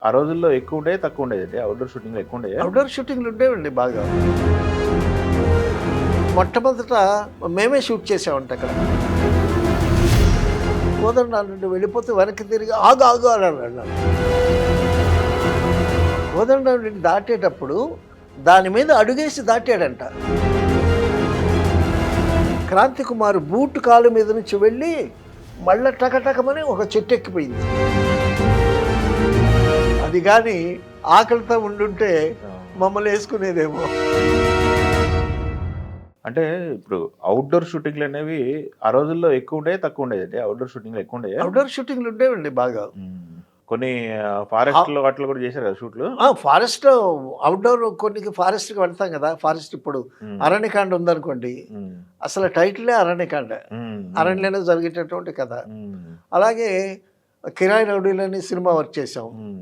ఆ రోజుల్లో ఎక్కువుండేయా? తక్కువుండేయండి? ఔట్‌డోర్ షూటింగ్‌లు ఎక్కువుండేయా? అవుట్‌డోర్ షూటింగ్‌లు ఉండేవండి బాగా. మొట్టమొదట మేమే షూట్ చేసామంట అక్కడ. కోదండరాం నుండి వెళ్ళిపోతే వెనక్కి తిరిగి ఆగు ఆగు అని అన్నాడు. కోదండరాం నుండి దాటేటప్పుడు దాని మీద అడుగేసి దాటాడంట. క్రాంతి కుమార్ బూట్ కాలు మీద నుంచి వెళ్ళి మళ్ళా టకటకమని ఒక చెట్టు ఎక్కిపోయింది. అది గాని ఆకలితో ఉండుంటే మమ్మల్ని వేసుకునేదేమో. అంటే ఇప్పుడు ఔట్‌డోర్ షూటింగ్‌లనేవి ఆ రోజుల్లో ఎక్కువుండేయా? తక్కువుండేయండి? ఔట్‌డోర్ షూటింగ్‌లు ఎక్కువుండేయా? అవుట్‌డోర్ షూటింగ్‌లు ఉండేవండి బాగా. కొన్ని ఆ ఫారెస్ట్‌లో వాటిలో కూడా చేశారు కదా షూట్‌లు? ఫారెస్ట్‌లో అవుట్‌డోర్ కొన్నికి ఫారెస్ట్‌కి వెళ్తాం కదా! ఫారెస్ట్ ఇప్పుడు హ్మ్. అరణ్యకాండ ఉందనుకోండి. హ్మ్. అసలు టైటిలే అరణ్యాకాండ. హ్మ్. అరణ్యంలో జరిగేటటువంటి కథ. హ్మ్. అలాగే 'కిరాయి రౌడీలని' సినిమా వర్క్ చేసాం. హ్మ్.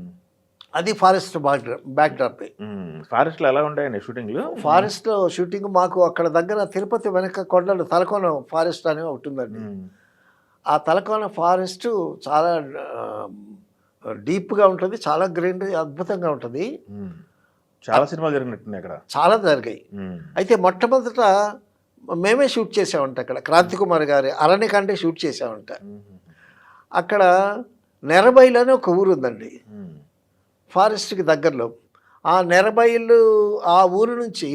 అది ఫారెస్ట్ బ్యాక్‌డ్రాపే. ఫారెస్ట్‌లో ఎలా ఉంటాయండి షూటింగ్‌లు? ఫారెస్ట్‌లో షూటింగ్ మాకు అక్కడ దగ్గర తిరుపతి వెనక కొండలు తలకోన ఫారెస్ట్ అని ఒకటుందండి. హ్మ్. ఆ తలకోన ఫారెస్టు చాలా ఆహ్, డీప్‌గా ఉంటది. చాలా గ్రీనరీ అద్భుతంగా ఉంటది. హ్మ్. చాలా సినిమాలు జరిగినట్టున్నాయి అక్కడ. చాలా జరిగాయి. హ్మ్. అయితే మొట్టమొదట మేమే షూట్ చేసామంట అక్కడ. క్రాంతి కుమార్ గారి 'అరణ్యకాండే' షూట్ చేసామంట. హుహుహు. అక్కడ నెరబైలు అని ఒక ఊరుందండి. హ్మ్. ఫారెస్ట్‌కి దగ్గరలో. ఆ నెరబైలు ఆ ఊరు నుంచి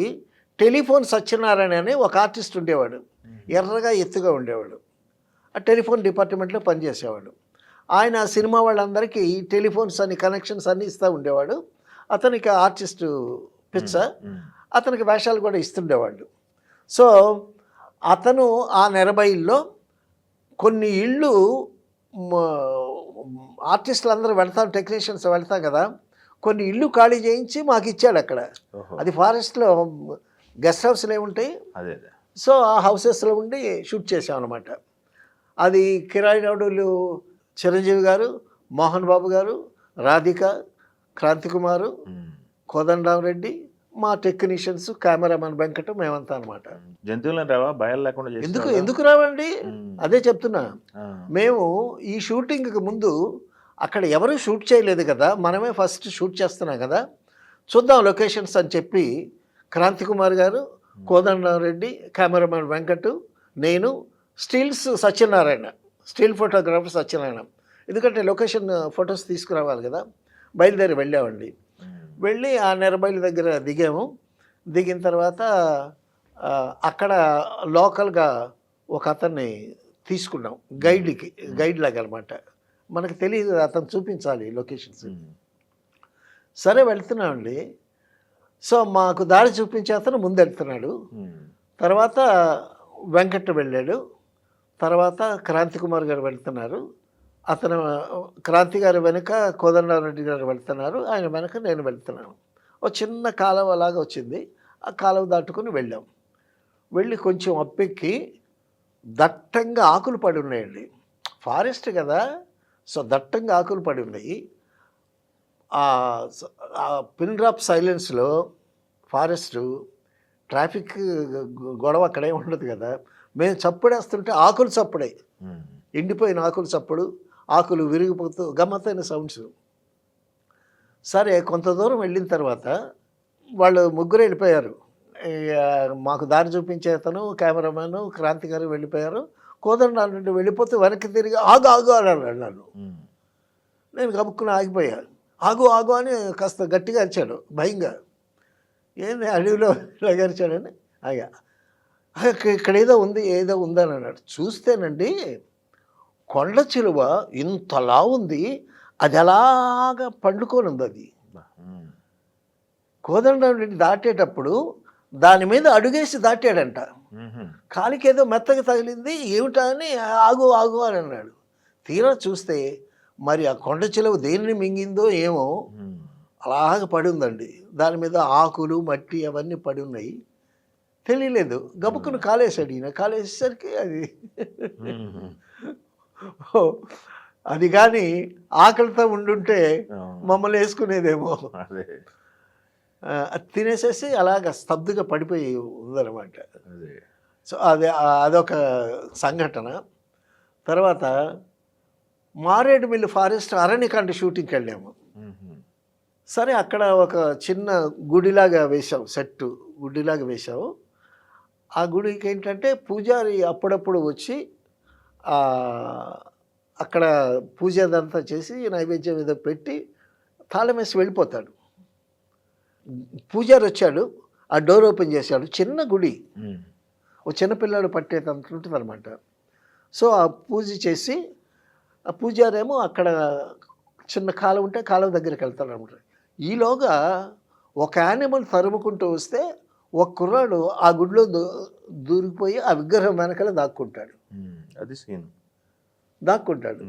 టెలిఫోన్ సత్యనారాయణ అని ఒక ఆర్టిస్ట్ ఉండేవాడు. హుహు. ఎర్రగా, ఎత్తుగా ఉండేవాడు. ఆ టెలిఫోన్ డిపార్ట్మెంట్‌లో పనిచేసేవాడు. ఆయన ఆ సినిమా వాళ్ళందరికీ టెలిఫోన్స్ అని కనెక్షన్స్ అన్నీ ఇస్తా ఉండేవాడు. అతనికి ఆర్టిస్టు పిచ్చ. హ్మ్. హ్మ్. అతనికి వేషాలు కూడా ఇస్తుండేవాళ్ళు. సో, అతను ఆ నెరబైల్లో కొన్ని ఇళ్ళు మ ఆర్టిస్టులందరూ వెళ్తాం, టెక్నీషియన్స్ వెళ్తాం గదా! కొన్ని ఇళ్ళు ఖాళీ చేయించి మాకిచ్చాడక్కడ. ఓహో! అది ఫారెస్ట్‌లో గెస్ట్ హౌస్‌లేముంటాయి. అదే. అదే. సో, ఆ హౌసెస్‌లో ఉండి షూట్ చేశామనమాట. అది కిరాయి రౌడీలు చిరంజీవి గారు, మోహన్ బాబు గారు, రాధిక, క్రాంతి కుమారు, హ్మ్. కోదండరామరెడ్డి, మా టెక్నీషియన్స్, కెమెరామన్ వెంకట్ మేమంతా అనమాట. జంతువులని రావా? భయాలు లేకుండా ఎందుకు చేసేవాళ్ళా? ఎందుకు రావండి? హ్మ్. అదే చెప్తున్నా. ఆ! మేము ఈ షూటింగ్‌కి ముందు అక్కడ ఎవరు షూట్ చేయలేదు గదా! మనమే ఫస్ట్ షూట్ చేస్తున్నాం గదా! చూద్దాం లొకేషన్స్ అని చెప్పి క్రాంతి కుమార్ గారు, హ్మ్. కోదండరామరెడ్డి, కెమెరామన్ వెంకట్, నేను, stills Satyanarayana, still photographer Satyanarayana. ఎందుకంటే లొకేషన్ ఫోటోస్ తీసుకురావాలి గదా! బయలుదేరి వెళ్ళామండి. హ్మ్. వెళ్ళి ఆ నెరబైల్ దగ్గర దిగాము. దిగిన తర్వాత అక్కడ లోకల్‌గా ఒకతన్ని తీసుకున్నాం. హ్మ్. హ్మ్. గైడ్‌లాగా అనమాట. మనకు తెలీదు అతను చూపించాలి లొకేషన్స్. హ్మ్. సరే వెళ్తున్నామండి. సో, మాకు దారి చూపించే అతను ముందెళ్తున్నాడు. హ్మ్. తర్వాత వెంకట్ వెళ్ళాడు. తర్వాత క్రాంతి కుమార్ గారు వెళ్తున్నారు. అతను క్రాంతి గారి వెనక కోదండరామరెడ్డి గారు వెళ్తున్నారు. ఆయన వెనక నేను వెళ్తున్నాను. ఓ చిన్న కాలవలాగా వచ్చింది. ఆ కాలువ దాటుకొని వెళ్ళాం. వెళ్ళి కొంచెం అప్పెక్కి దట్టంగా ఆకులు పడి ఉన్నాయండి. ఫారెస్ట్ గదా! సో, దట్టంగా ఆకులు పడి ఉన్నాయి. ఆ పిన్ డ్రాప్ సైలెన్స్‌లో ఫారెస్టు ట్రాఫిక్ గొడవ అక్కడేం ఉండదు గదా! మేము చప్పుడేస్తుంటే ఆకులు చప్పుడే. హ్మ్. ఎండిపోయిన ఆకులు చప్పుడు, ఆకులు విరిగిపోతూ గమ్మత్తైన సౌండ్సు. సరే కొంత దూరం వెళ్ళిన తర్వాత వాళ్ళు ముగ్గురు వెళ్ళిపోయారు. మాకు దారి చూపించే అతను, కెమెరామాను, క్రాంతి గారు వెళ్ళిపోయారు. కోదండరాం నుండి వెళ్ళిపోతే వెనక్కి తిరిగి ఆగు ఆగు అని అన్నాడు నన్ను. హ్మ్. నేను గబుక్కున ఆగిపోయా. ఆగు ఆగు అని కాస్త గట్టిగా అరిచాడు భయంగా. ఏంది అడవిలో ఇలాగ అరిచాడని ఆగా. ఇక్కడేదో ఉంది, ఏదో ఉందని అన్నాడు. చూస్తేనండి కొండ చిలువ ఇంత లావుంది. అది అలాగా పండుకొనుందది. అబ్బా! హ్మ్. కోదండరాం నుండి దాటేటప్పుడు దాని మీద అడుగేసి దాటాడంట. హుహు. కాలికేదో మెత్తగా తగిలింది. ఏమిటా అని ఆగు ఆగు అని అన్నాడు. తీరా చూస్తే మరి ఆ కొండ చిలువ దేనిని మింగిందో ఏమో హ్మ్. అలాగ పడుందండి. దాని మీద ఆకులు, మట్టి అవన్నీ పడున్నాయి. తెలియలేదు. గబుక్కున హ్మ్. కాలేసాడు ఈయన. కాలేసేసరికి అది హుహుహు. ఓహ్! అది గాని ఆకలితో ఉండుంటే అవును. మమ్మల్ని యేసుకునేదేమో. అదే. అది తినేసేసి అలాగ స్తబ్దుగా పడిపోయి ఉందనమాట. అదే. సో, అదొక సంఘటన. తర్వాత మారేడుమిల్లి ఫారెస్ట్ అరణ్యకాండ షూటింగ్‌కెళ్ళాము. హుహు. సరే అక్కడ ఒక చిన్న గుడిలాగా వేశాం, సెట్టు గుడిలాగా వేశాము. ఆ గుడికి ఏంటంటే పూజారి అప్పుడప్పుడు వచ్చి అక్కడ పూజ అదంతా చేసి నైవేద్యం ఏదో పెట్టి తాళం వేసి వెళ్ళిపోతాడు. పూజారి వచ్చాడు, ఆ డోర్ ఓపెన్ చేశాడు. చిన్న గుడి, ఓ చిన్నపిల్లాడు పట్టేటంత ఉంటుందన్నమాట. సో ఆ పూజ చేసి ఆ పూజారేమో అక్కడ చిన్న కాలువ ఉంటే కాలువ దగ్గరికి వెళ్తాడు అనమాట. ఈలోగా ఒక యానిమల్ తరుముకుంటూ వస్తే ఒక కుర్రాడు ఆ గుడిలో దూరిపోయి ఆ విగ్రహం వెనకాల దాక్కుంటాడు. అది సీన్. దాక్కుంటాడు.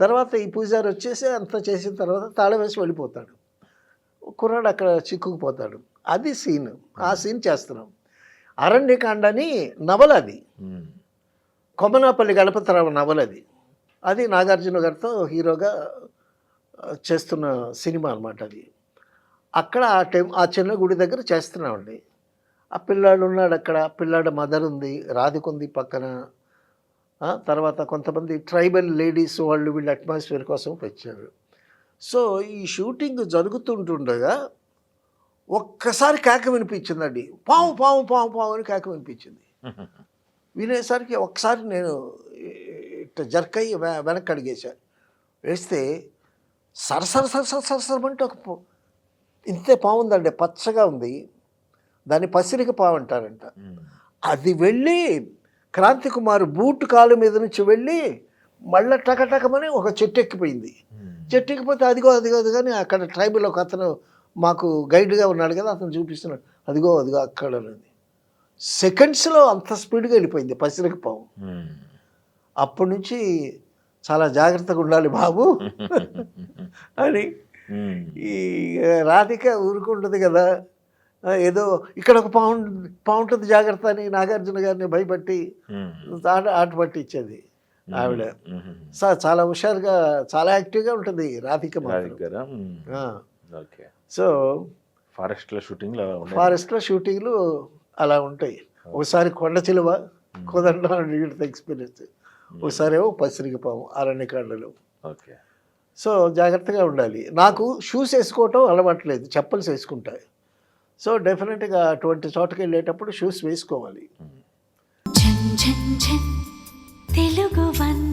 తర్వాత ఈ పూజారి వచ్చేసి అంతా చేసిన తర్వాత తాళం వేసి వెళ్ళిపోతాడు. కుర్రాడు అక్కడ చిక్కుకుపోతాడు. అది సీన్. ఆ సీన్ చేస్తున్నాం. అరణ్యకాండని నవల అది. కొమ్మనాపల్లి గణపతిరావు నవల అది. అది నాగార్జున గారితో హీరోగా చేస్తున్న సినిమా అనమాట అది. అక్కడ ఆ చిన్న గుడి దగ్గర చేస్తున్నామండి. ఆ పిల్లాడు ఉన్నాడు అక్కడ. పిల్లాడు మదర్ ఉంది, రాధిక ఉంది పక్కన. తర్వాత కొంతమంది ట్రైబల్ లేడీస్ వాళ్ళు వీళ్ళ అట్మాస్ఫియర్ కోసం వచ్చారు. సో ఈ షూటింగ్ జరుగుతుంటుండగా ఒక్కసారి కేక వినిపించిందండి. పాము పాము పాము పాము అని కేక వినిపించింది. వినేసరికి ఒకసారి నేను ఇట్లా జర్కయ్యి వెనక్కి అడిగేశాను. వేస్తే సరసర సరసర సరసరమంటే ఒక ఇంతే పాము ఉందండి, పచ్చగా ఉంది. దాన్ని పసిరిక పాము అంటారంట. అది వెళ్ళి క్రాంతి కుమార్ బూట్ కాలు మీద నుంచి వెళ్ళి మళ్ళీ టకటకమని ఒక చెట్టు ఎక్కిపోయింది. చెట్టు ఎక్కిపోతే అదిగో అదిగో అది కానీ అక్కడ ట్రైబల్ ఒక అతను మాకు గైడ్గా ఉన్నాడు కదా, అతను చూపిస్తున్నాడు. అదిగో అదిగో అక్కడ అనేది. సెకండ్స్లో అంత స్పీడ్గా వెళ్ళిపోయింది పసిరిక పాము. అప్పటి నుంచి చాలా జాగ్రత్తగా ఉండాలి బాబు అని. ఈ రాధిక ఊరుకుంటుంది కదా, ఏదో ఇక్కడ ఒక పాము ఉంటుంది జాగ్రత్త అని నాగార్జున గారిని భయపట్టి ఆట పట్టించేది ఆవిడ. చాలా హుషారుగా, చాలా యాక్టివ్గా ఉంటుంది రాధిక మాత్రం. సో ఫారెస్ట్లో షూటింగ్లు అలా ఉంటాయి. ఒకసారి కొండ చిలువ కోదండ ఎక్స్పీరియన్స్, ఒకసారి ఏమో పసిరిక పాము అరణ్యకాండలో. సో జాగ్రత్తగా ఉండాలి. నాకు షూస్ వేసుకోవటం అలవాట్లేదు, చెప్పల్స్ వేసుకుంటాయి. సో డెఫినెట్గా అటువంటి చోటకి వెళ్ళేటప్పుడు షూస్ వేసుకోవాలి. తెలుగు వన్